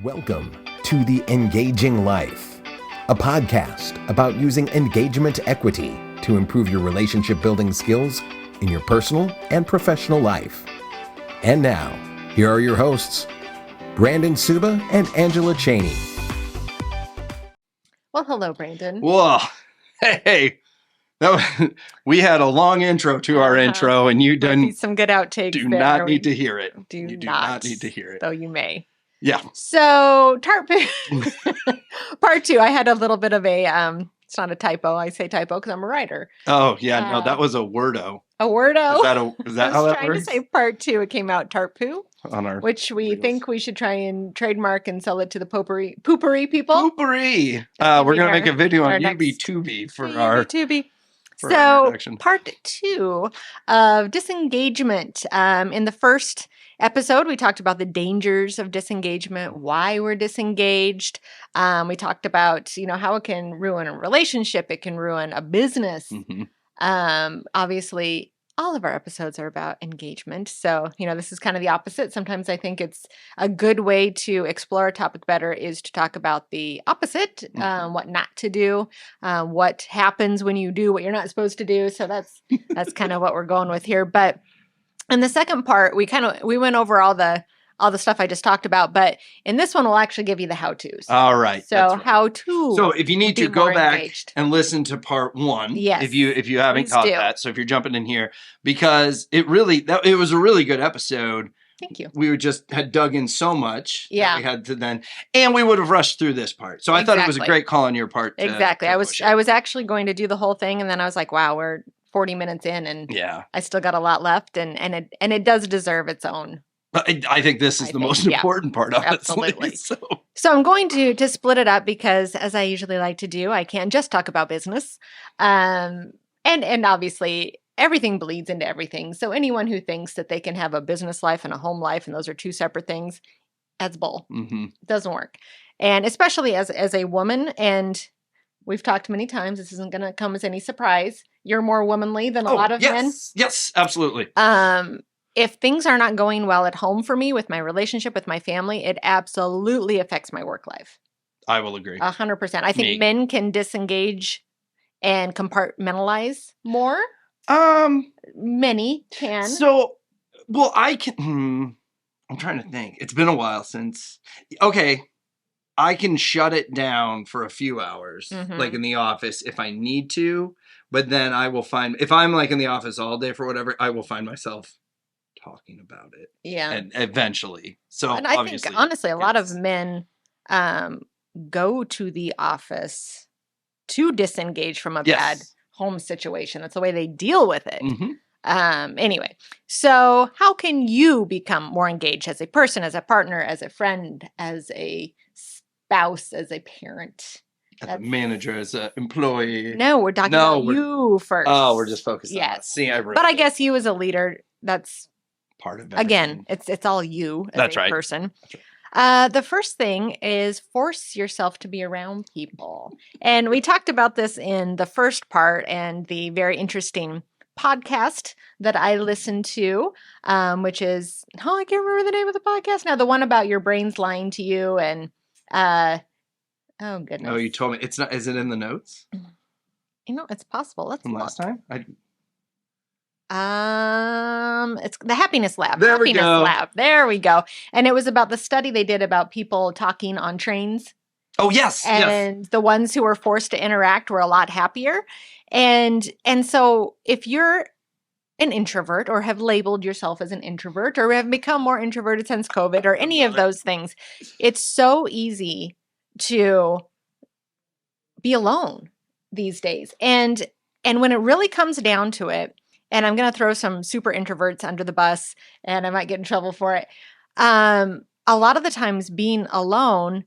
Welcome to The Engaging Life, a podcast about using engagement equity to improve your relationship building skills in your personal and professional life. And now, here are your hosts, Brandon Suba and Angela Cheney. Well, hello, Brandon. Whoa. Hey. We had a long intro to our intro, and you didn't. Some good outtakes. Do not need to hear it. You do not need to hear it. Though you may. Yeah. So, part two, I had a little bit of a, it's not a typo. I say typo because I'm a writer. Oh, yeah. No, that was a wordo. A wordo? Is that how that works? I was trying to say part two. It came out tarpoo. On our which we reels. think we should try and trademark and sell it to the poopery people. Poopery. We're going to make a video on UB2B for our UB2B. For So, part two of disengagement. In the first episode, we talked about the dangers of disengagement, why we're disengaged. We talked about, how it can ruin a relationship. It can ruin a business. Mm-hmm. Obviously, all of our episodes are about engagement. So, this is kind of the opposite. Sometimes I think it's a good way to explore a topic better is to talk about the opposite, what not to do, what happens when you do what you're not supposed to do. So that's kind of what we're going with here. But in the second part, we went over all the stuff I just talked about, but in this one, we'll actually give you the how-tos. All right. So how to. So if you need to go back engaged. and listen to part one, yes, if you haven't caught that, so if you're jumping in here, because it was a really good episode. Thank you. We had dug in so much. Yeah. That we had to then, and we would have rushed through this part. So I thought it was a great call on your part. Exactly. I was actually going to do the whole thing, and then I was like, wow, we're 40 minutes in, and I still got a lot left, and it does deserve its own. I think this is the most important part, honestly. Absolutely. So I'm going to split it up because, as I usually like to do, I can't just talk about business. And obviously, everything bleeds into everything. So anyone who thinks that they can have a business life and a home life, and those are two separate things, that's bull. Mm-hmm. It doesn't work. And especially as a woman, and we've talked many times, this isn't going to come as any surprise. You're more womanly than a lot of men. Yes, absolutely. If things are not going well at home for me with my relationship with my family, it absolutely affects my work life. I will agree. 100%. I think men can disengage and compartmentalize more. Many can. So, well, I can. I'm trying to think. It's been a while since. Okay, I can shut it down for a few hours, like in the office, if I need to. But then I will find, if I'm like in the office all day for whatever, I will find myself talking about it. Yeah. And eventually. So, and I think, honestly, a lot of men go to the office to disengage from a bad home situation. That's the way they deal with it. Mm-hmm. Anyway, so how can you become more engaged as a person, as a partner, as a friend, as a spouse, as a parent? As a manager, as an employee. No, we're talking about you first. Oh, we're just focused on that. See, but I guess you as a leader, that's part of it. Again, it's all you as a person. That's right. The first thing is force yourself to be around people. And we talked about this in the first part and the very interesting podcast that I listened to, which is, I can't remember the name of the podcast now, the one about your brain's lying to you and oh goodness. Oh, you told me. It's not. Is it in the notes? It's possible. Let's from last time. It's the Happiness Lab. There we go. And it was about the study they did about people talking on trains. Oh, yes. And the ones who were forced to interact were a lot happier. And so if you're an introvert or have labeled yourself as an introvert or have become more introverted since COVID or any of those things, it's so easy to be alone these days. And when it really comes down to it, and I'm going to throw some super introverts under the bus, and I might get in trouble for it. A lot of the times being alone,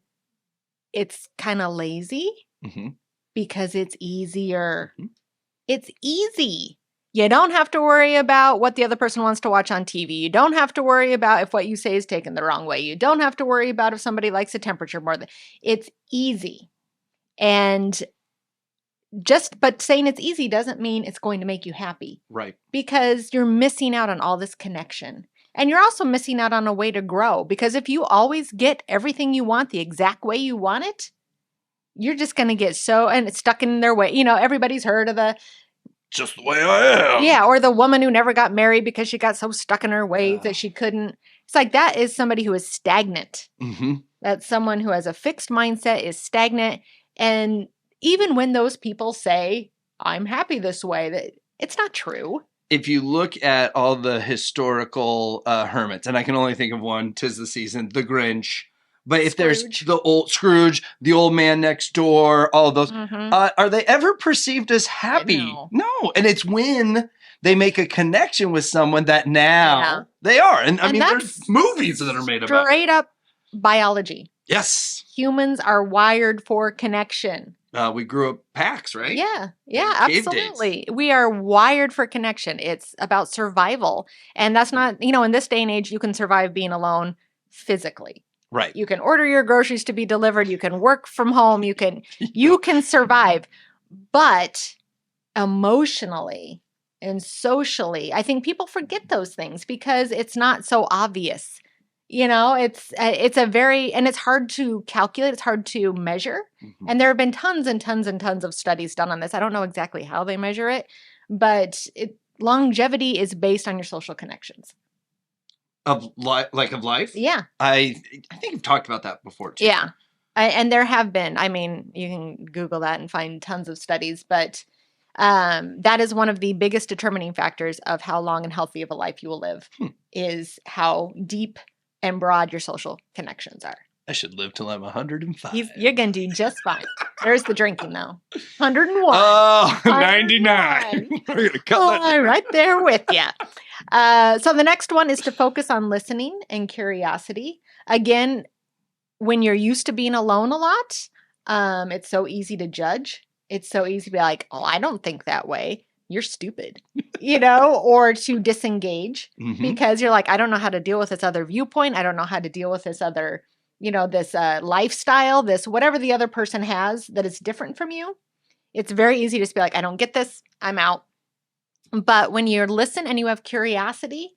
it's kind of lazy because it's easier. Mm-hmm. It's easy. You don't have to worry about what the other person wants to watch on TV. You don't have to worry about if what you say is taken the wrong way. You don't have to worry about if somebody likes the temperature more than. It's easy. And but saying it's easy doesn't mean it's going to make you happy. Right. Because you're missing out on all this connection. And you're also missing out on a way to grow, because if you always get everything you want the exact way you want it, you're just going to get and it's stuck in their way. Everybody's heard of the just the way I am. Yeah, or the woman who never got married because she got so stuck in her ways that she couldn't. It's like that is somebody who is stagnant. Mm-hmm. That's someone who has a fixed mindset, is stagnant. And even when those people say, I'm happy this way, that it's not true. If you look at all the historical hermits, and I can only think of one, 'tis the season, the Grinch. But if there's the old Scrooge, the old man next door, all of those, are they ever perceived as happy? No. And it's when they make a connection with someone that now they are. And I mean, there's movies that are made about it. Straight up biology. Yes. Humans are wired for connection. We grew up packs, right? Yeah, absolutely. We are wired for connection. It's about survival. And that's not, in this day and age, you can survive being alone physically. Right. You can order your groceries to be delivered. You can work from home. You can survive. But emotionally and socially, I think people forget those things because it's not so obvious. It's and it's hard to calculate. It's hard to measure. Mm-hmm. And there have been tons and tons and tons of studies done on this. I don't know exactly how they measure it, but longevity is based on your social connections. Of life? Yeah. I think you've talked about that before, too. Yeah. And there have been. I mean, you can Google that and find tons of studies, but that is one of the biggest determining factors of how long and healthy of a life you will live, is how deep and broad your social connections are. I should live till I'm 105. You're going to do just fine. There's the drinking, though. 101. Oh, 99. We're going to cut that. Right there with you. So the next one is to focus on listening and curiosity. Again, when you're used to being alone a lot, it's so easy to judge. It's so easy to be like, oh, I don't think that way. You're stupid, or to disengage because you're like, I don't know how to deal with this other viewpoint. I don't know how to deal with this other, this lifestyle, this whatever the other person has that is different from you. It's very easy to just be like, I don't get this. I'm out. But when you listen and you have curiosity,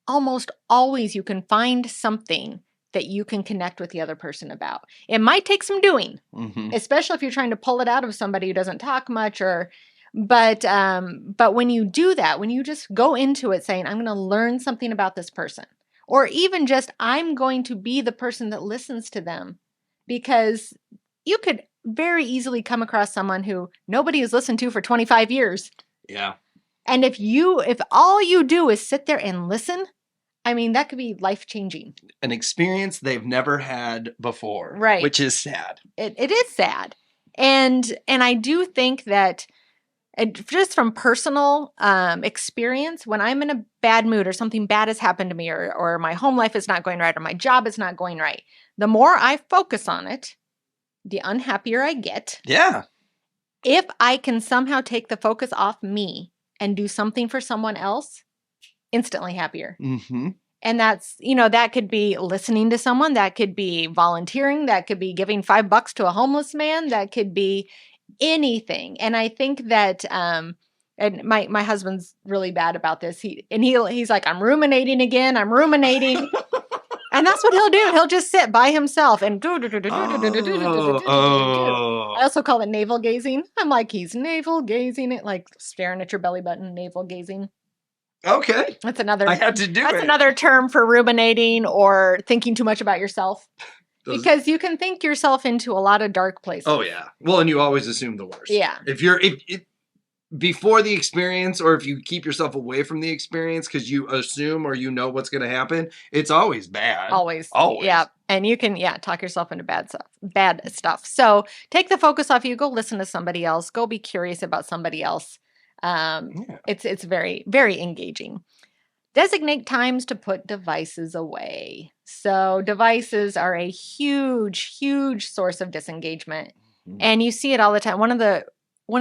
almost always you can find something that you can connect with the other person about. It might take some doing, especially if you're trying to pull it out of somebody who doesn't talk much but when you do that, when you just go into it saying, I'm going to learn something about this person, or even just, I'm going to be the person that listens to them, because you could very easily come across someone who nobody has listened to for 25 years. Yeah. And if all you do is sit there and listen, I mean, that could be life-changing. An experience they've never had before. Right. Which is sad. It is sad. And I do think that just from personal experience, when I'm in a bad mood or something bad has happened to me or my home life is not going right or my job is not going right, the more I focus on it, the unhappier I get. Yeah. If I can somehow take the focus off me and do something for someone else, instantly happier. Mm-hmm. And that's, that could be listening to someone, that could be volunteering, that could be giving $5 to a homeless man, that could be anything. And I think that, and my husband's really bad about this. He's like, I'm ruminating again. I'm ruminating. And that's what he'll do. He'll just sit by himself and I also call it navel gazing. I'm like, he's navel gazing it, like staring at your belly button, navel gazing. Okay. That's another. I had to do That's another term for ruminating or thinking too much about yourself. Because you can think yourself into a lot of dark places. Oh yeah. Well, and you always assume the worst. Yeah. If before the experience, or if you keep yourself away from the experience because you assume or what's going to happen, it's always bad. Always. Yeah. And you can talk yourself into bad stuff. So take the focus off you. Go listen to somebody else. Go be curious about somebody else. It's very, very engaging. Designate times to put devices away. So devices are a huge, huge source of disengagement. Mm-hmm. And you see it all the time. One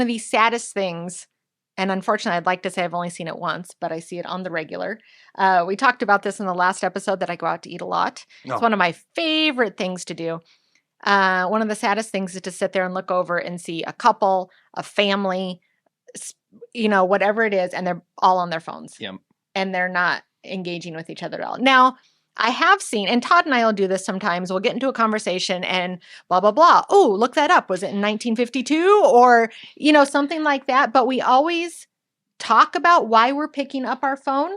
of the saddest things, and unfortunately I'd like to say I've only seen it once, but I see it on the regular. We talked about this in the last episode that I go out to eat a lot. Oh. It's one of my favorite things to do. One of the saddest things is to sit there and look over and see a couple, a family, whatever it is, and they're all on their phones. Yep. And they're not engaging with each other at all. Now, I have seen, and Todd and I will do this sometimes. We'll get into a conversation and blah, blah, blah. Oh, look that up. Was it in 1952? Or, something like that. But we always talk about why we're picking up our phone.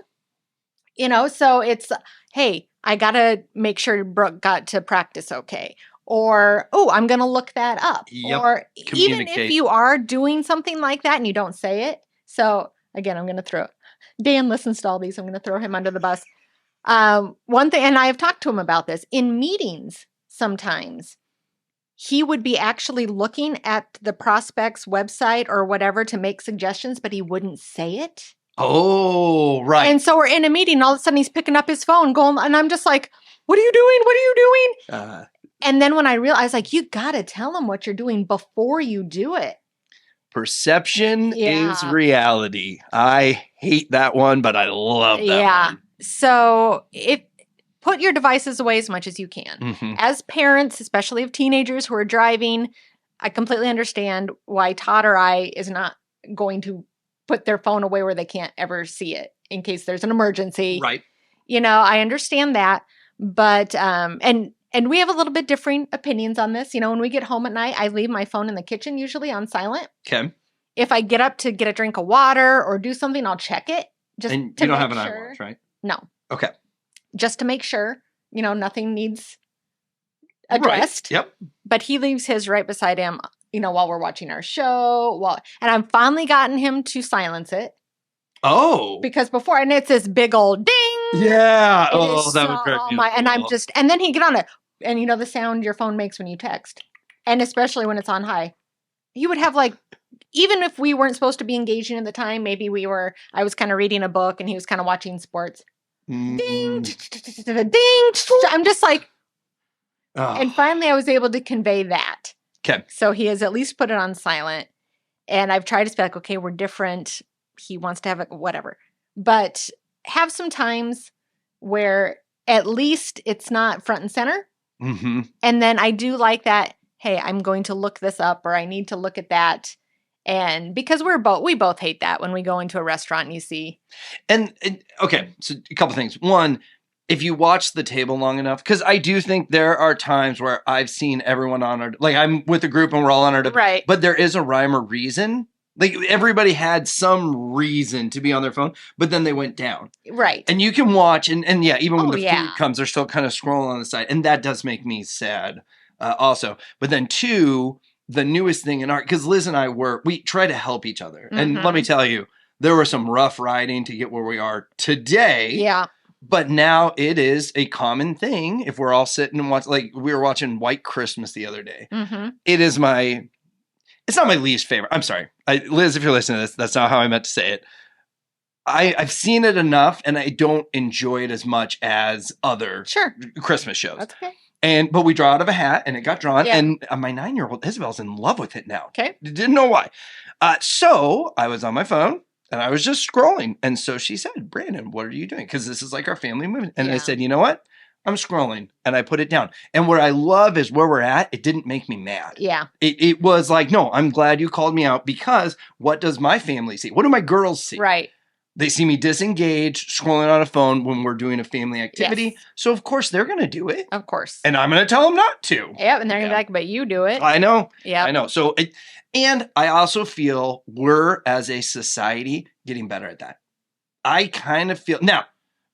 So it's, hey, I got to make sure Brooke got to practice okay. Or, oh, I'm going to look that up. Yep. Or even if you are doing something like that and you don't say it. So again, I'm going to Dan listens to all these. I'm going to throw him under the bus. One thing, and I have talked to him about this, in meetings sometimes, he would be actually looking at the prospect's website or whatever to make suggestions, but he wouldn't say it. Oh, right. And so we're in a meeting, all of a sudden he's picking up his phone, going, and I'm just like, what are you doing? What are you doing? And then when I realized, like, you got to tell him what you're doing before you do it. Perception is reality. I hate that one, but I love that one. So put your devices away as much as you can. Mm-hmm. As parents, especially of teenagers who are driving, I completely understand why Todd or I is not going to put their phone away where they can't ever see it in case there's an emergency. Right. I understand that. But, and we have a little bit differing opinions on this. When we get home at night, I leave my phone in the kitchen, usually on silent. Okay. If I get up to get a drink of water or do something, I'll check it. And you don't have an iWatch, right? No. Okay. Just to make sure, nothing needs addressed. Right. Yep. But he leaves his right beside him, while we're watching our show. And I've finally gotten him to silence it. Oh. Because before, and it's this big old ding. Yeah. That would drive me. And I'm just, and then he'd get on it. And the sound your phone makes when you text. And especially when it's on high. He would have even if we weren't supposed to be engaging at the time, maybe I was kind of reading a book and he was kind of watching sports. Ding, ding. I'm just like, and finally I was able to convey that. Okay. So he has at least put it on silent. And I've tried to be like, okay, we're different. He wants to have it, whatever. But have some times where at least it's not front and center. Mm-hmm. And then I do like that, hey, I'm going to look this up or I need to look at that. And because we both hate that when we go into a restaurant and you see. And okay, so a couple things. One, if you watch the table long enough, because I do think there are times where I've seen everyone on our, I'm with a group and we're all on our, right. But there is a rhyme or reason. Everybody had some reason to be on their phone, but then they went down. Right. And you can watch, and yeah, even when the food comes, they're still kind of scrolling on the side. And that does make me sad also. But then two, the newest thing in art, because Liz and I we try to help each other. Mm-hmm. And let me tell you, there was some rough riding to get where we are today. Yeah. But now it is a common thing if we're all sitting and watch, we were watching White Christmas the other day. Mm-hmm. It's not my least favorite. I'm sorry. Liz, if you're listening to this, that's not how I meant to say it. I've seen it enough and I don't enjoy it as much as other Christmas shows. That's okay. But we draw out of a hat and it got drawn. Yeah. And my 9-year-old Isabel's in love with it now. Okay. Didn't know why. So I was on my phone and I was just scrolling. And so she said, Brandon, what are you doing? Because this is our family movie. And I said, you know what? I'm scrolling and I put it down. And what I love is where we're at. It didn't make me mad. Yeah. It was like, no, I'm glad you called me out because what does my family see? What do my girls see? Right. They see me disengaged, scrolling on a phone when we're doing a family activity. Yes. So, of course, they're going to do it. Of course. And I'm going to tell them not to. Yep. And they're going to be like, but you do it. I know. Yeah. I know. So, and I also feel we're, as a society, getting better at that. I kind of feel... Now,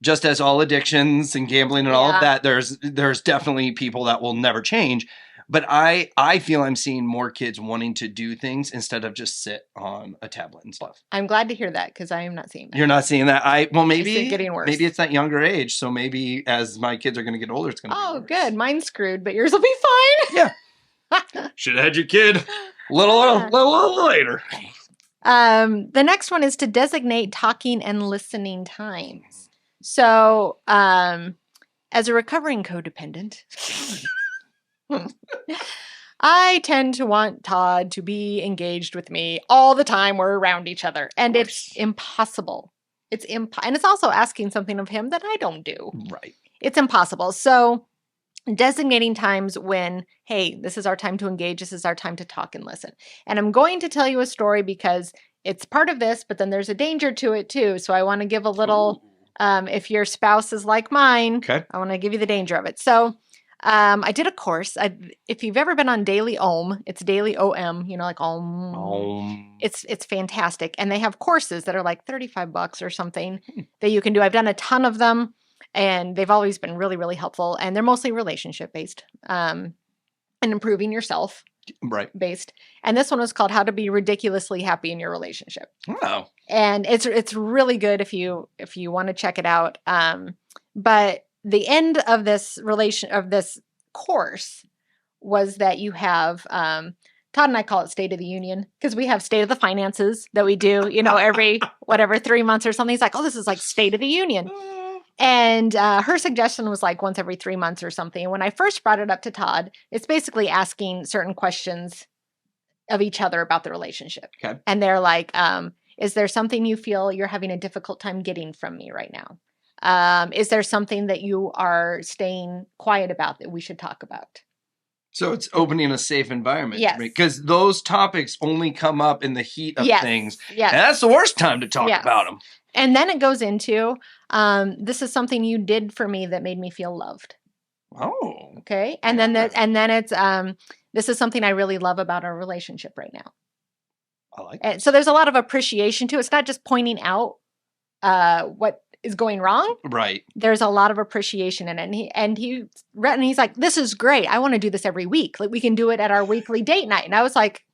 just as all addictions and gambling and all of that, there's definitely people that will never change. But I feel I'm seeing more kids wanting to do things instead of just sit on a tablet and stuff. I'm glad to hear that because I am not seeing that. You're not seeing that? Maybe it's getting worse. Maybe it's that younger age. So maybe as my kids are going to get older, it's going to be worse. Good. Mine's screwed, but yours will be fine. Yeah. Should have had your kid a little later. The next one is to designate talking and listening times. So, as a recovering codependent, I tend to want Todd to be engaged with me all the time we're around each other. And it's impossible. And it's also asking something of him that I don't do. Right. It's impossible. So designating times when, hey, this is our time to engage. This is our time to talk and listen. And I'm going to tell you a story because it's part of this, but then there's a danger to it too. So I want to give a little If your spouse is like mine, Okay. I want to give you the danger of it. So I did a course. If you've ever been on Daily Om, it's Daily OM, like Om. It's fantastic. And they have courses that are like $35 or something that you can do. I've done a ton of them, and they've always been really, really helpful. And they're mostly relationship based and improving yourself. Right. Based. And this one was called How to Be Ridiculously Happy in Your Relationship. Wow. And it's really good if you want to check it out. But the end of this course was that you have Todd and I call it State of the Union, because we have State of the Finances that we do, every 3 months or something. He's like, oh, this is like State of the Union. And her suggestion was like once every 3 months or something. And when I first brought it up to Todd, it's basically asking certain questions of each other about the relationship. Okay. And they're like, is there something you feel you're having a difficult time getting from me right now? Is there something that you are staying quiet about that we should talk about? So it's opening a safe environment. Yes. Because those topics only come up in the heat of things. Yes. And that's the worst time to talk about them. And then it goes into, this is something you did for me that made me feel loved. Oh. Okay. And then it's, this is something I really love about our relationship right now. I like it. So there's a lot of appreciation to it. It's not just pointing out what is going wrong. Right. There's a lot of appreciation in it. And he's like, this is great. I want to do this every week. Like, we can do it at our weekly date night. And I was like,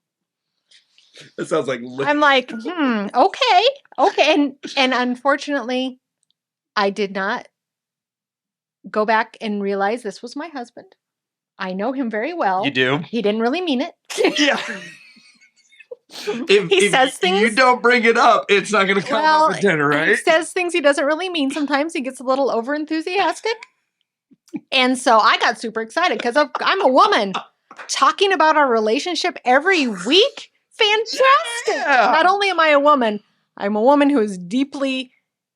that sounds like I'm like, okay. And unfortunately, I did not go back and realize this was my husband. I know him very well. You do? He didn't really mean it. Yeah. He says things. You don't bring it up, it's not going to come up at dinner, right? He says things he doesn't really mean. Sometimes he gets a little over enthusiastic. And so I got super excited because I'm a woman talking about our relationship every week. Fantastic. Yeah. Not only am I a woman, I'm a woman who is deeply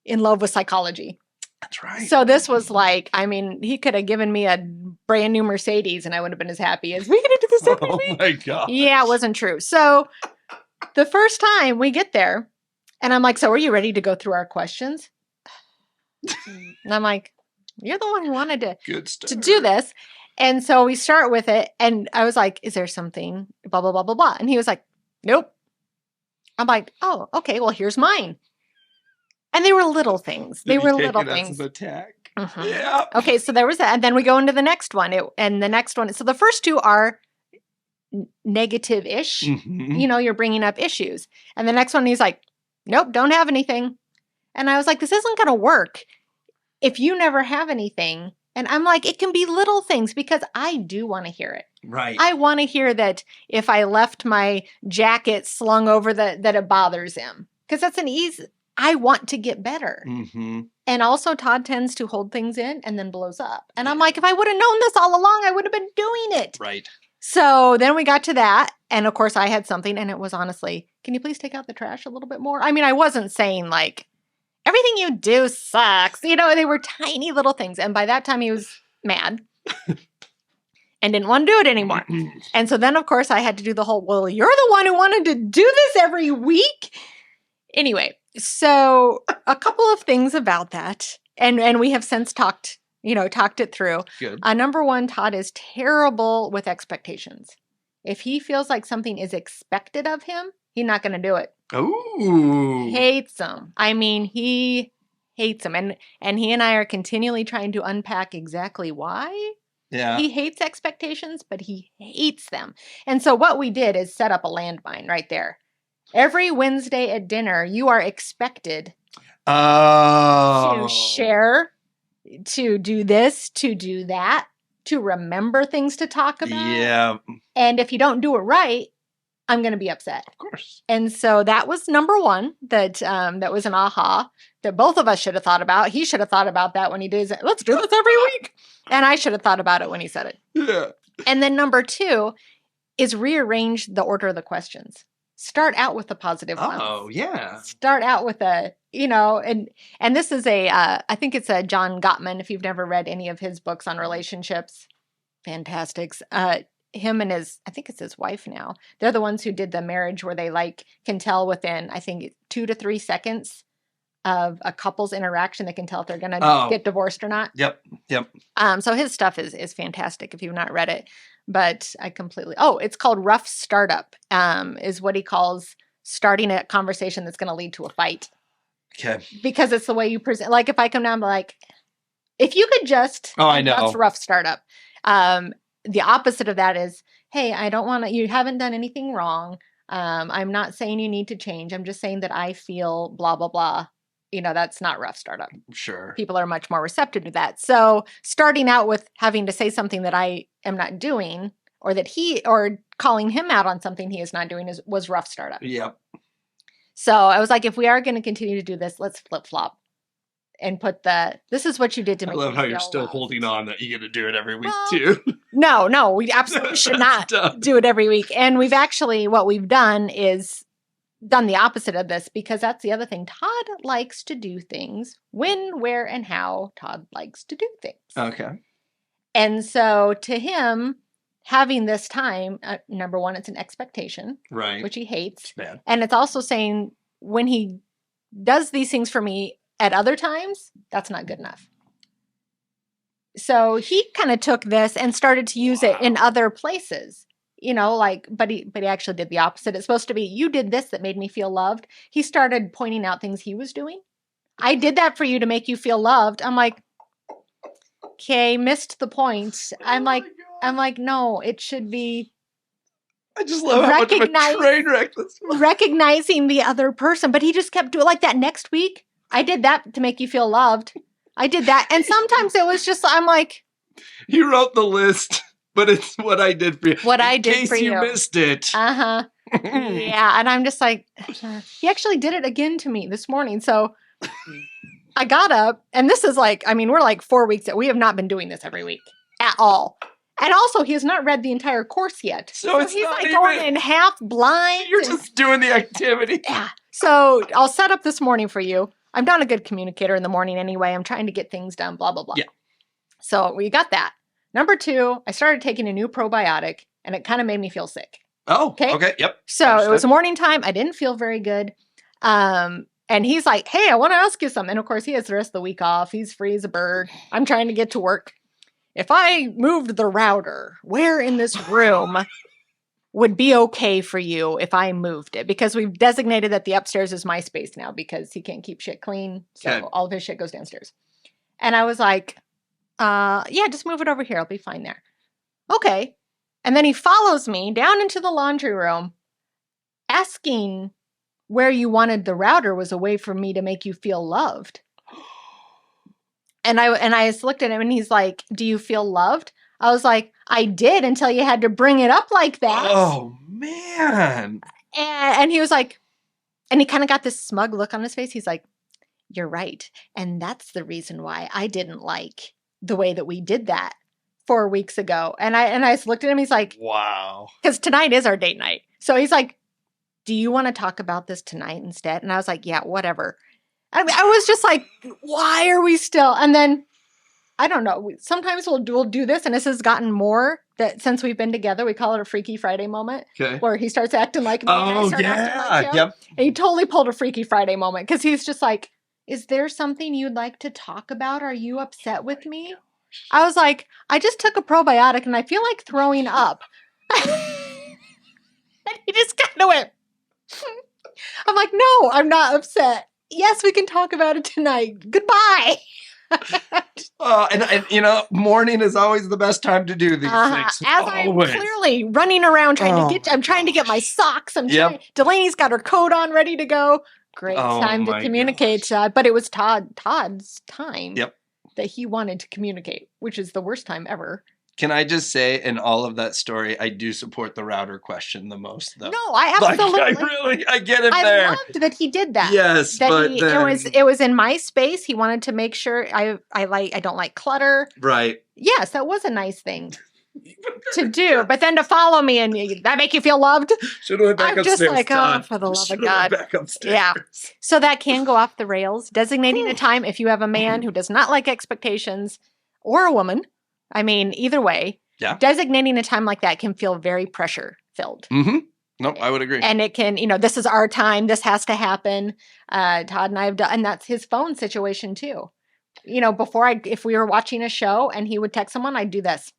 in love with psychology. That's right. So this was like, he could have given me a brand new Mercedes and I would have been as happy as we going to do this every week. Oh my God. Yeah, it wasn't true. So the first time we get there and I'm like, so are you ready to go through our questions? And I'm like, you're the one who wanted to do this. And so we start with it. And I was like, is there something blah, blah, blah, blah, blah. And he was like, nope. I'm like, oh, okay, well, here's mine. And they were little things. They were little things. As an attack. Mm-hmm. Yeah. Okay, so there was that. And then we go into the next one. So the first two are negative-ish. Mm-hmm. You're bringing up issues. And the next one, he's like, nope, don't have anything. And I was like, this isn't going to work if you never have anything. And I'm like, it can be little things because I do want to hear it. Right. I want to hear that if I left my jacket slung over that it bothers him. Because that's I want to get better. Mm-hmm. And also Todd tends to hold things in and then blows up. And I'm like, if I would have known this all along, I would have been doing it. Right. So then we got to that. And of course I had something and it was honestly, can you please take out the trash a little bit more? I wasn't saying like, everything you do sucks. They were tiny little things. And by that time he was mad and didn't want to do it anymore. And so then of course I had to do the whole, well, you're the one who wanted to do this every week. Anyway, so a couple of things about that. And we have since talked it through. Good. Number one, Todd is terrible with expectations. If he feels like something is expected of him, he's not going to do it. Ooh. Hates them. He hates them. And he and I are continually trying to unpack exactly why. Yeah. He hates expectations, but he hates them. And so what we did is set up a landmine right there. Every Wednesday at dinner, you are expected to share, to do this, to do that, to remember things to talk about. Yeah. And if you don't do it right, I'm going to be upset. Of course. And so that was number one, that was an aha that both of us should have thought about. He should have thought about that when he did it. Let's do this every week. And I should have thought about it when he said it. Yeah. And then number two is rearrange the order of the questions. Start out with the positive ones. Oh, yeah. Start out with and this is I think it's a John Gottman, if you've never read any of his books on relationships. Fantastics. Him and I think it's his wife now. They're the ones who did the marriage where they can tell within, I think, 2 to 3 seconds of a couple's interaction. They can tell if they're going to get divorced or not. Yep. So his stuff is fantastic if you've not read it. But I completely, it's called Rough Startup, is what he calls starting a conversation that's going to lead to a fight. Okay. Because it's the way you present. Like if I come down and be like, if you could just, I know. That's Rough Startup. The opposite of that is, hey, I don't want to, you haven't done anything wrong. I'm not saying you need to change. I'm just saying that I feel blah, blah, blah. That's not Rough Startup. Sure. People are much more receptive to that. So starting out with having to say something that I am not doing, or calling him out on something he is not doing was Rough Startup. Yep. So I was like, if we are going to continue to do this, let's flip flop and put this is what you did to me. I love how you're still holding on that you get to do it every week too. No, we absolutely should not do it every week. And what we've done is done the opposite of this, because that's the other thing. Todd likes to do things when, where, and how Todd likes to do things. Okay. And so to him, having this time, number one, it's an expectation, right, which he hates. It's bad. And it's also saying when he does these things for me at other times, that's not good enough. So he kind of took this and started to use it in other places. But he actually did the opposite. It's supposed to be, you did this that made me feel loved. He started pointing out things he was doing. I did that for you to make you feel loved. I'm like, okay, missed the point. I'm like, no, it should be. I just love how much of a train wreck this was. Recognizing the other person. But he just kept doing like that. Next week, I did that to make you feel loved. I did that. And sometimes it was just, I'm like. You wrote the list. But it's what I did for you. What I did for you. In case you missed it. Uh-huh. Yeah. And I'm just like, he actually did it again to me this morning. So I got up, and this is we're like 4 weeks that we have not been doing this every week at all. And also, he has not read the entire course yet. So it's he's not going in half blind. You're just doing the activity. Yeah. So I'll set up this morning for you. I'm not a good communicator in the morning anyway. I'm trying to get things done, blah, blah, blah. Yeah. So we got that. Number 2, I started taking a new probiotic, and it kind of made me feel sick. Oh, okay. Yep. So Understood. It was morning time. I didn't feel very good. And he's like, hey, I want to ask you something. And of course, he has the rest of the week off. He's free as a bird. I'm trying to get to work. If I moved the router, where in this room would be okay for you if I moved it? Because we've designated that the upstairs is my space now because he can't keep shit clean. So all of his shit goes downstairs. And I was like, yeah, just move it over here. I'll be fine there. Okay. And then he follows me down into the laundry room, asking where you wanted the router was a way for me to make you feel loved. And I just looked at him, and he's like, do you feel loved? I was like, I did, until you had to bring it up like that. Oh, man. And he was like, and he kind of got this smug look on his face. He's like, you're right. And that's the reason why I didn't like the way that we did that 4 weeks ago. And I just looked at him. He's like, wow. Because tonight is our date night. So he's like, do you want to talk about this tonight instead? And I was like, yeah, whatever. I was just like, why are we still? And then, I don't know. Sometimes we'll do this. And this has gotten more that since we've been together, we call it a Freaky Friday moment. Okay. Where he starts acting like me. Oh, and I start acting like him. Yep. And he totally pulled a Freaky Friday moment. Because he's just like, is there something you'd like to talk about? Are you upset with me? I was like, I just took a probiotic and I feel like throwing up. And he just kind of went, I'm like, no, I'm not upset. Yes, we can talk about it tonight. Goodbye. And morning is always the best time to do these things. As always. I'm clearly running around I'm trying to get my socks. Delaney's got her coat on, ready to go. Great time to communicate. But it was Todd's time that he wanted to communicate, which is the worst time ever. Can I just say, in all of that story, I do support the router question the most, though. No, I absolutely. I get it there. I loved that he did that. Yes, but it was in my space. He wanted to make sure I don't like clutter. Right. Yes, that was a nice thing to do. But then to follow me and that make you feel loved? Should have went back upstairs. I'm just like, oh, for the love of God. Back upstairs. Yeah. So that can go off the rails. Designating a time if you have a man who does not like expectations, or a woman. I mean, either way, designating a time like that can feel very pressure-filled. Mm-hmm. Nope, I would agree. And it can, this is our time. This has to happen. Todd and I have done, and that's his phone situation too. Before if we were watching a show and he would text someone, I'd do this.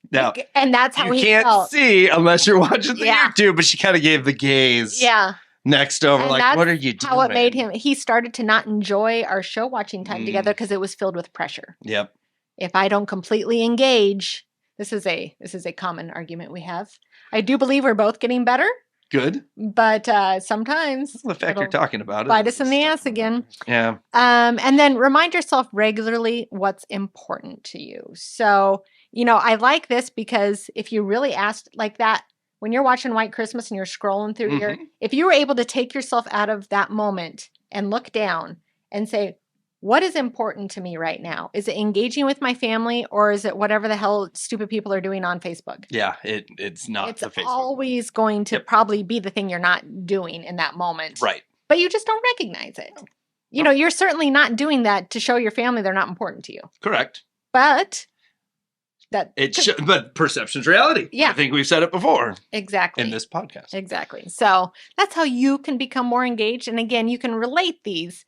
Now, and that's how you he can't felt. see unless you're watching the YouTube, but she kind of gave the gaze. Yeah. Next over, and like, what are you doing? How it made him, he started to not enjoy our show watching time together because it was filled with pressure. Yep. If I don't completely engage, this is a common argument we have. I do believe we're both getting better. Good. But sometimes the fact you're talking about it. Bite us in the ass again. Yeah. And then remind yourself regularly what's important to you. So, I like this because if you really asked like that, when you're watching White Christmas and you're scrolling through if you were able to take yourself out of that moment and look down and say, what is important to me right now? Is it engaging with my family or is it whatever the hell stupid people are doing on Facebook? Yeah, it's not the Facebook. It's always going to probably be the thing you're not doing in that moment. Right. But you just don't recognize it. You're certainly not doing that to show your family they're not important to you. Correct. But but perception's reality. Yeah. I think we've said it before. Exactly. In this podcast. Exactly. So that's how you can become more engaged. And again, you can relate these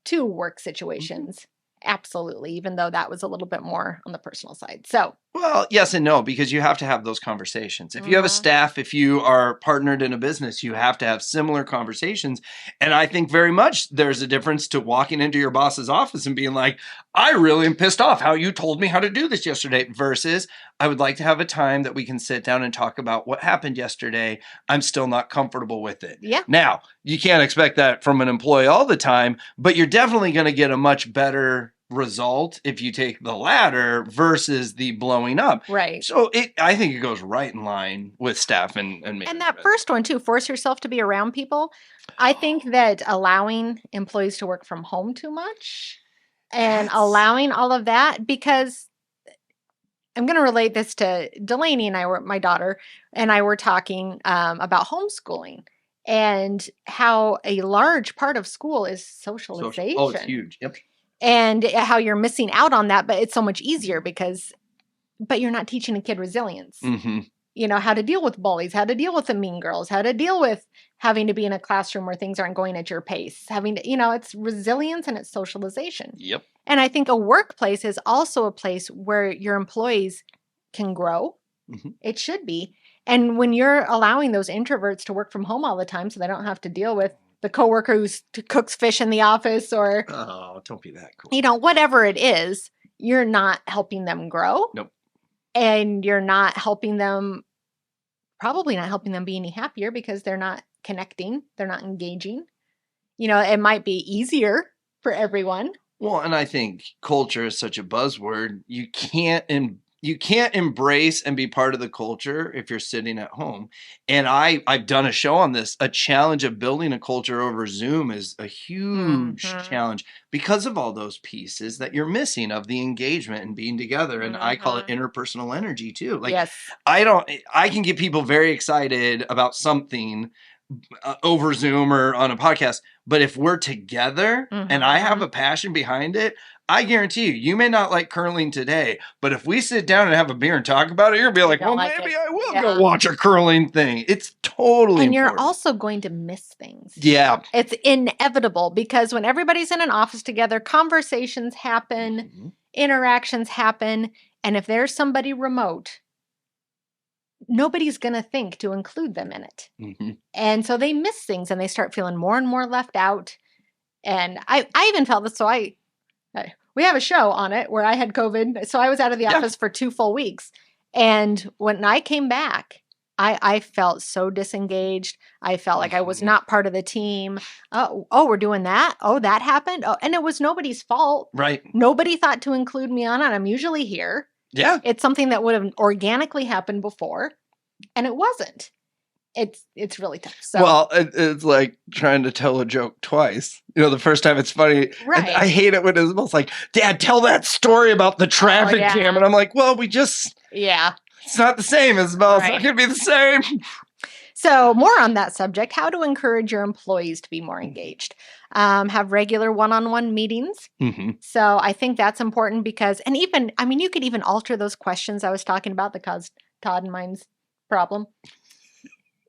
to work situations. Absolutely. Even though that was a little bit more on the personal side. So. Well, yes and no, because you have to have those conversations. If you have a staff, if you are partnered in a business, you have to have similar conversations. And I think very much there's a difference to walking into your boss's office and being like, I really am pissed off how you told me how to do this yesterday versus I would like to have a time that we can sit down and talk about what happened yesterday. I'm still not comfortable with it. Yeah. Now, you can't expect that from an employee all the time, but you're definitely going to get a much better result if you take the latter versus the blowing up. Right. So I think it goes right in line with staff and management. And that first one too, force yourself to be around people. I think that allowing employees to work from home too much and allowing all of that, because I'm going to relate this to Delaney and my daughter and I were talking about homeschooling and how a large part of school is socialization. Oh, it's huge. Yep. And how you're missing out on that, but it's so much easier but you're not teaching a kid resilience. How to deal with bullies, how to deal with the mean girls, how to deal with having to be in a classroom where things aren't going at your pace, it's resilience and it's socialization. Yep. And I think a workplace is also a place where your employees can grow. It should be. And when you're allowing those introverts to work from home all the time so they don't have to deal with the coworker who cooks fish in the office or, don't be that cool. Whatever it is, you're not helping them grow. Nope. And you're not helping them, probably not helping them be any happier because they're not connecting. They're not engaging. It might be easier for everyone. Well, and I think culture is such a buzzword. You can't embrace and be part of the culture if you're sitting at home. And I've done a show on this. A challenge of building a culture over Zoom is a huge challenge because of all those pieces that you're missing of the engagement and being together. And I call it interpersonal energy too. Like, yes. I can get people very excited about something over Zoom or on a podcast, but if we're together and I have a passion behind it, I guarantee you may not like curling today, but if we sit down and have a beer and talk about it, you'll be like, well, maybe I will go watch a curling thing. It's totally And important. You're also going to miss things. Yeah. It's inevitable because when everybody's in an office together, conversations happen, interactions happen, and if there's somebody remote, nobody's going to think to include them in it. And so they miss things and they start feeling more and more left out. And I even felt this, so we have a show on it where I had COVID. So I was out of the office for 2 full weeks. And when I came back, I felt so disengaged. I felt like I was not part of the team. Oh, we're doing that? Oh, that happened? Oh, and it was nobody's fault. Right. Nobody thought to include me on it. I'm usually here. Yeah. It's something that would have organically happened before, and it wasn't. It's really tough. So. Well, it's like trying to tell a joke twice. The first time it's funny. Right. I hate it when it's almost like, Dad, tell that story about the traffic jam. And I'm like, well, it's not the same, Isabel. It's not going to be the same. So more on that subject, how to encourage your employees to be more engaged. Have regular one-on-one meetings. So I think that's important because, you could even alter those questions I was talking about that caused Todd and mine's problem.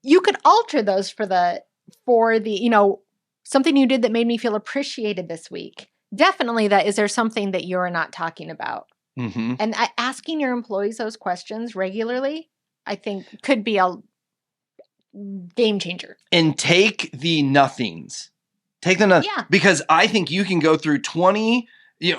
You could alter those for the, something you did that made me feel appreciated this week. Definitely is there something that you're not talking about? Mm-hmm. And asking your employees those questions regularly, I think could be a game changer. And take the nothings. Take the nothings. Yeah. Because I think you can go through 20,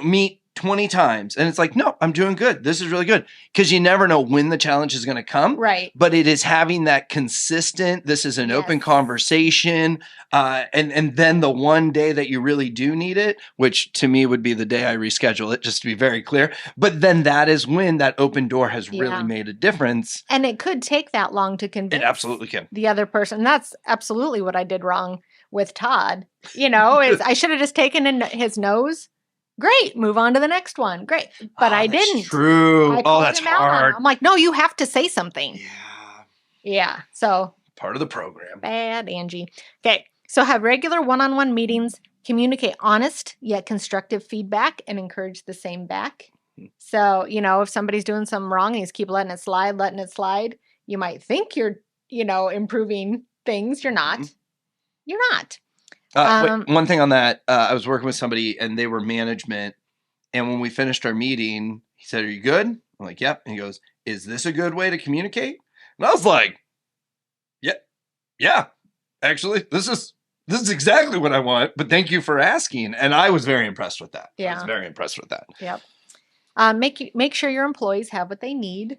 meet 20 times and it's like, no, I'm doing good. This is really good. Because you never know when the challenge is going to come. Right. But it is having that consistent, this is an open conversation. And then the one day that you really do need it, which to me would be the day I reschedule it, just to be very clear. But then that is when that open door has really made a difference. And it could take that long to convince it absolutely can. The other person. That's absolutely what I did wrong with Todd. Is I should have just taken his nose. Great, move on to the next one. Great, but I didn't. True. That's hard. I'm like, no, you have to say something. Yeah. So part of the program. Bad, Angie. Okay. So have regular one-on-one meetings. Communicate honest yet constructive feedback and encourage the same back. So if somebody's doing something wrong and you just keep letting it slide, you might think you're improving things. You're not. You're not. Wait, one thing on that, I was working with somebody and they were management. And when we finished our meeting, he said, "Are you good?" I'm like, "Yep." And he goes, "Is this a good way to communicate?" And I was like, yeah, actually, this is exactly what I want, but thank you for asking. And I was very impressed with that. Yeah. I was very impressed with that. Yep. Make sure your employees have what they need.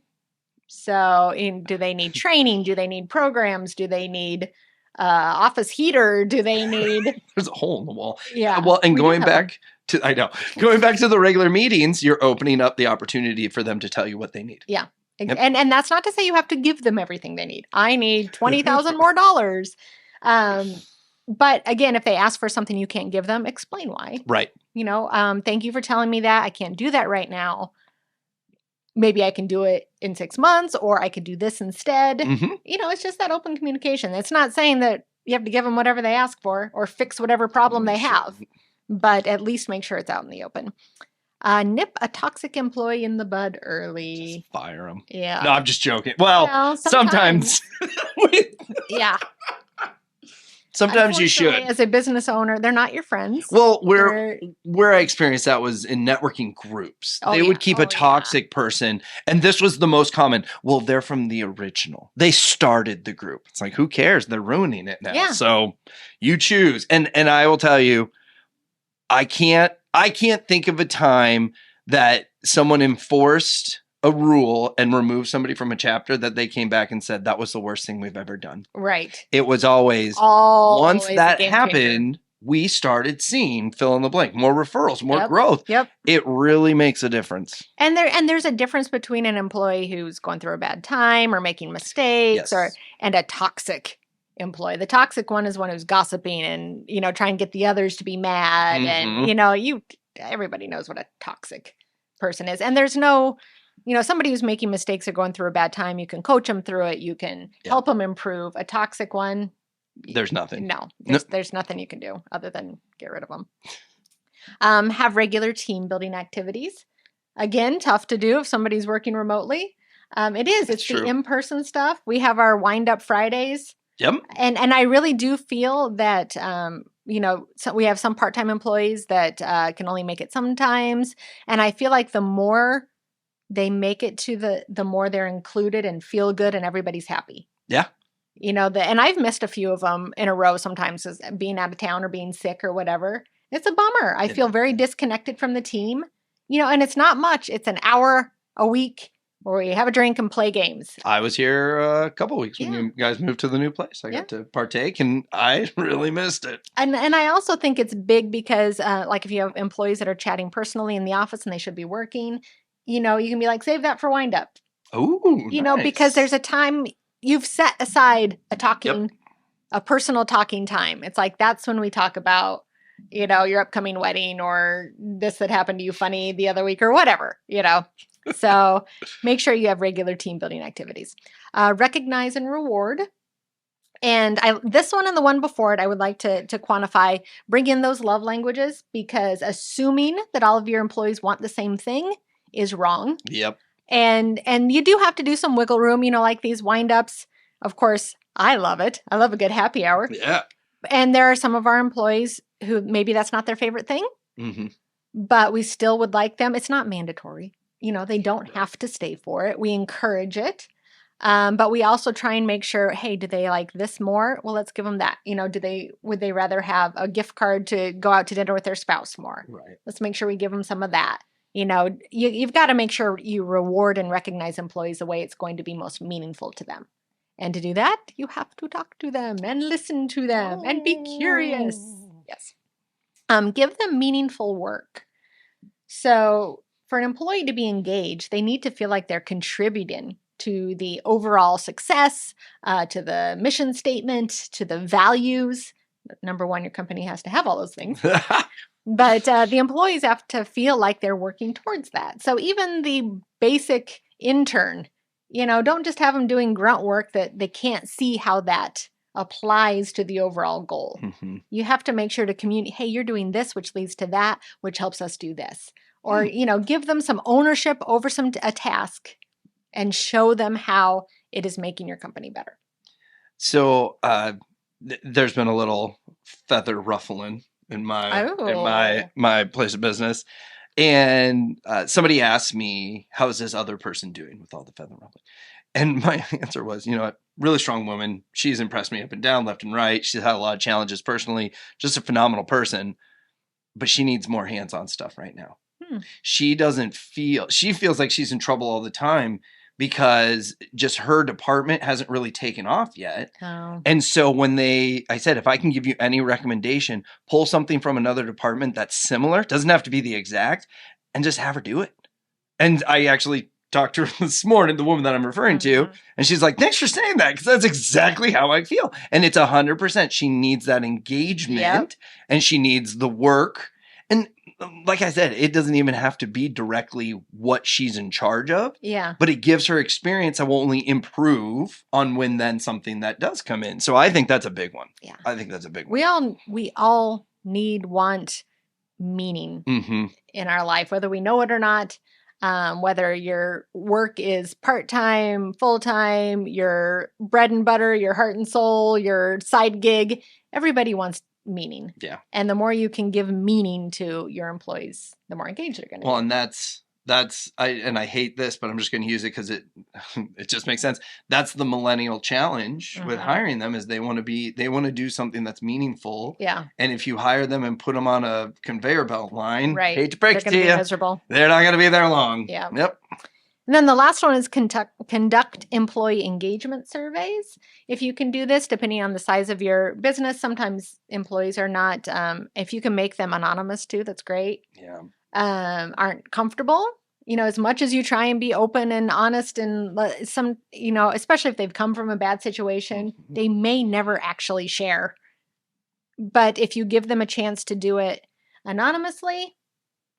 So do they need training? Do they need programs? Do they need office heater? Do they need? There's a hole in the wall. Yeah. Well, and going back to the regular meetings, you're opening up the opportunity for them to tell you what they need. Yeah. Yep. And that's not to say you have to give them everything they need. I need $20,000 more dollars. But again, if they ask for something you can't give them, explain why. Right. Thank you for telling me that. I can't do that right now. Maybe I can do it in 6 months, or I could do this instead. Mm-hmm. It's just that open communication. It's not saying that you have to give them whatever they ask for or fix whatever problem they have, but at least make sure it's out in the open. Nip a toxic employee in the bud early. Just fire them. Yeah. No, I'm just joking. Well, sometimes. Yeah. Sometimes you should. As a business owner, they're not your friends. Well, where I experienced that was in networking groups. They would keep a toxic person. And this was the most common. Well, they're from the original. They started the group. It's like, who cares? They're ruining it now. Yeah. So you choose. And I will tell you, I can't think of a time that someone enforced a rule and removed somebody from a chapter that they came back and said that was the worst thing we've ever done. Right. It was always once that happened, we started seeing fill in the blank, more referrals, more growth. Yep. It really makes a difference. And there's a difference between an employee who's going through a bad time or making mistakes and a toxic employee. The toxic one is one who's gossiping and, trying to get the others to be mad. Mm-hmm. And, everybody knows what a toxic person is. And there's no, somebody who's making mistakes or going through a bad time, you can coach them through it. You can help them improve. A toxic one, there's nothing. No, there's nothing you can do other than get rid of them. Have regular team building activities. Again, tough to do if somebody's working remotely. It is. It's the in-person stuff. We have our wind-up Fridays. Yep. And I really do feel that, so we have some part-time employees that can only make it sometimes. And I feel like the more they make it to the more they're included and feel good and everybody's happy. Yeah. And I've missed a few of them in a row sometimes as being out of town or being sick or whatever. It's a bummer. I feel very disconnected from the team, and it's not much. It's an hour a week where we have a drink and play games. I was here a couple of weeks when you guys moved to the new place. I got to partake and I really missed it. And I also think it's big because like if you have employees that are chatting personally in the office and they should be working, you can be like, save that for wind up. Oh, nice. Because there's a time you've set aside a personal talking time. It's like, that's when we talk about, your upcoming wedding or this that happened to you funny the other week or whatever, So make sure you have regular team building activities. Recognize and reward. And this one and the one before it, I would like to quantify, bring in those love languages, because assuming that all of your employees want the same thing is wrong. Yep. And you do have to do some wiggle room, like these wind-ups. Of course, I love it. I love a good happy hour. Yeah. And there are some of our employees who maybe that's not their favorite thing, but we still would like them. It's not mandatory. They don't have to stay for it. We encourage it. But we also try and make sure, hey, do they like this more? Well, let's give them that. Would they rather have a gift card to go out to dinner with their spouse more? Right. Let's make sure we give them some of that. You've got to make sure you reward and recognize employees the way it's going to be most meaningful to them. And to do that, you have to talk to them and listen to them and be curious. Yes. Give them meaningful work. So for an employee to be engaged, they need to feel like they're contributing to the overall success, to the mission statement, to the values. Number one, your company has to have all those things. But the employees have to feel like they're working towards that. So even the basic intern, don't just have them doing grunt work that they can't see how that applies to the overall goal. You have to make sure to communicate, hey, you're doing this, which leads to that, which helps us do this. Or, give them some ownership over a task and show them how it is making your company better. So there's been a little feather ruffling in my place of business. And somebody asked me, how's this other person doing with all the feather ruffling? And my answer was, a really strong woman. She's impressed me up and down, left and right. She's had a lot of challenges personally, just a phenomenal person, but she needs more hands-on stuff right now. She feels like she's in trouble all the time because just her department hasn't really taken off yet. Oh. And so I said, if I can give you any recommendation, pull something from another department that's similar, doesn't have to be the exact, and just have her do it. And I actually talked to her this morning, the woman that I'm referring to, and she's like, thanks for saying that, because that's exactly how I feel. And it's 100%. She needs that engagement, and she needs the work. And like I said, it doesn't even have to be directly what she's in charge of. Yeah. But it gives her experience that will only improve on when then something that does come in. So I think that's a big one. Yeah. I think that's a big one. We all want meaning in our life, whether we know it or not. Whether your work is part-time, full-time, your bread and butter, your heart and soul, your side gig, everybody wants meaning. Yeah. And the more you can give meaning to your employees, the more engaged they're going to be. Well, and I hate this, but I'm just going to use it because it just makes sense. That's the millennial challenge with hiring them, is they want to do something that's meaningful. Yeah. And if you hire them and put them on a conveyor belt line, hate to break it to you, miserable. They're not going to be there long. Yeah. Yep. And then the last one is conduct employee engagement surveys. If you can do this, depending on the size of your business, sometimes employees are not, if you can make them anonymous too, that's great. Yeah. Aren't comfortable, as much as you try and be open and honest, and some, especially if they've come from a bad situation, they may never actually share. But if you give them a chance to do it anonymously,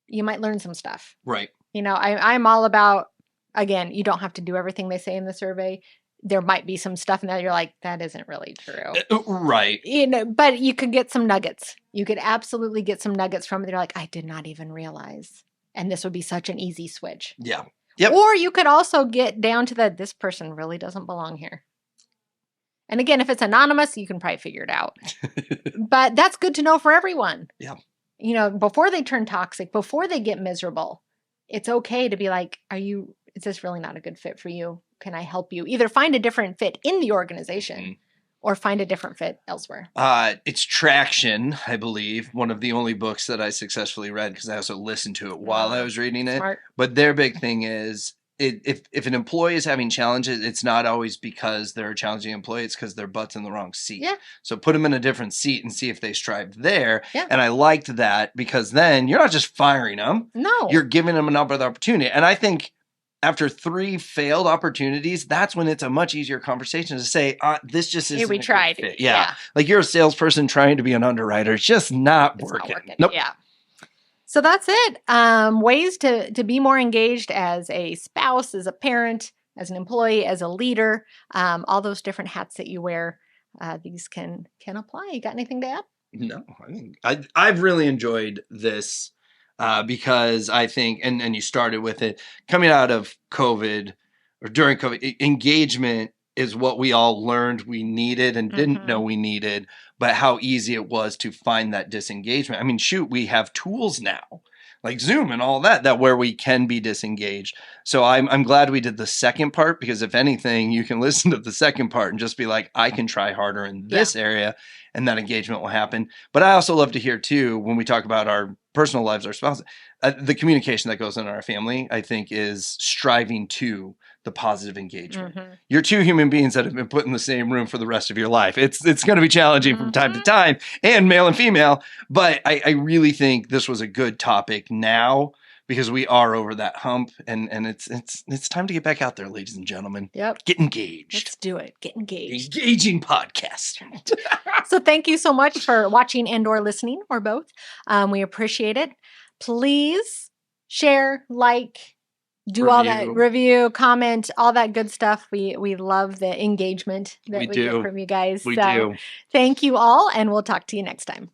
you might learn some stuff. Right. I'm all about, again, you don't have to do everything they say in the survey. There might be some stuff in there you're like, that isn't really true. Right. But you could get some nuggets. You could absolutely get some nuggets from it. You're like, I did not even realize. And this would be such an easy switch. Yeah. Yep. Or you could also get down to this person really doesn't belong here. And again, if it's anonymous, you can probably figure it out. But that's good to know for everyone. Yeah. Before they turn toxic, before they get miserable, it's okay to be like, is this really not a good fit for you? Can I help you? Either find a different fit in the organization or find a different fit elsewhere. It's Traction, I believe, one of the only books that I successfully read, because I also listened to it while I was reading it. Smart. But their big thing is, if an employee is having challenges, it's not always because they're a challenging employee. It's because their butt's in the wrong seat. Yeah. So put them in a different seat and see if they strive there. Yeah. And I liked that, because then you're not just firing them. No. You're giving them another opportunity. And I think after 3 failed opportunities, that's when it's a much easier conversation to say, this just isn't we tried. Fit. Yeah. Like you're a salesperson trying to be an underwriter. It's just not working. Nope. Yeah. So that's it. Ways to be more engaged as a spouse, as a parent, as an employee, as a leader, all those different hats that you wear, these can apply. You got anything to add? No, I think I've really enjoyed this because I think, and you started with it, coming out of COVID or during COVID, engagement is what we all learned we needed and didn't know we needed, but how easy it was to find that disengagement. I mean, shoot, we have tools now like Zoom and all that where we can be disengaged. So I'm glad we did the second part, because if anything, you can listen to the second part and just be like, I can try harder in this area, and that engagement will happen. But I also love to hear too, when we talk about our personal lives, our spouses, the communication that goes on in our family, I think, is striving to the positive engagement. You're two human beings that have been put in the same room for the rest of your life. It's going to be challenging from time to time, and male and female. But I really think this was a good topic now, because we are over that hump, and it's time to get back out there, ladies and gentlemen. Yep. Get engaged. Let's do it. Get engaged. Engaging podcast. So thank you so much for watching and or listening, or both. We appreciate it. Please share, like, do all that, review, comment, all that good stuff. We love the engagement that we get from you guys. We do. Thank you all, and we'll talk to you next time.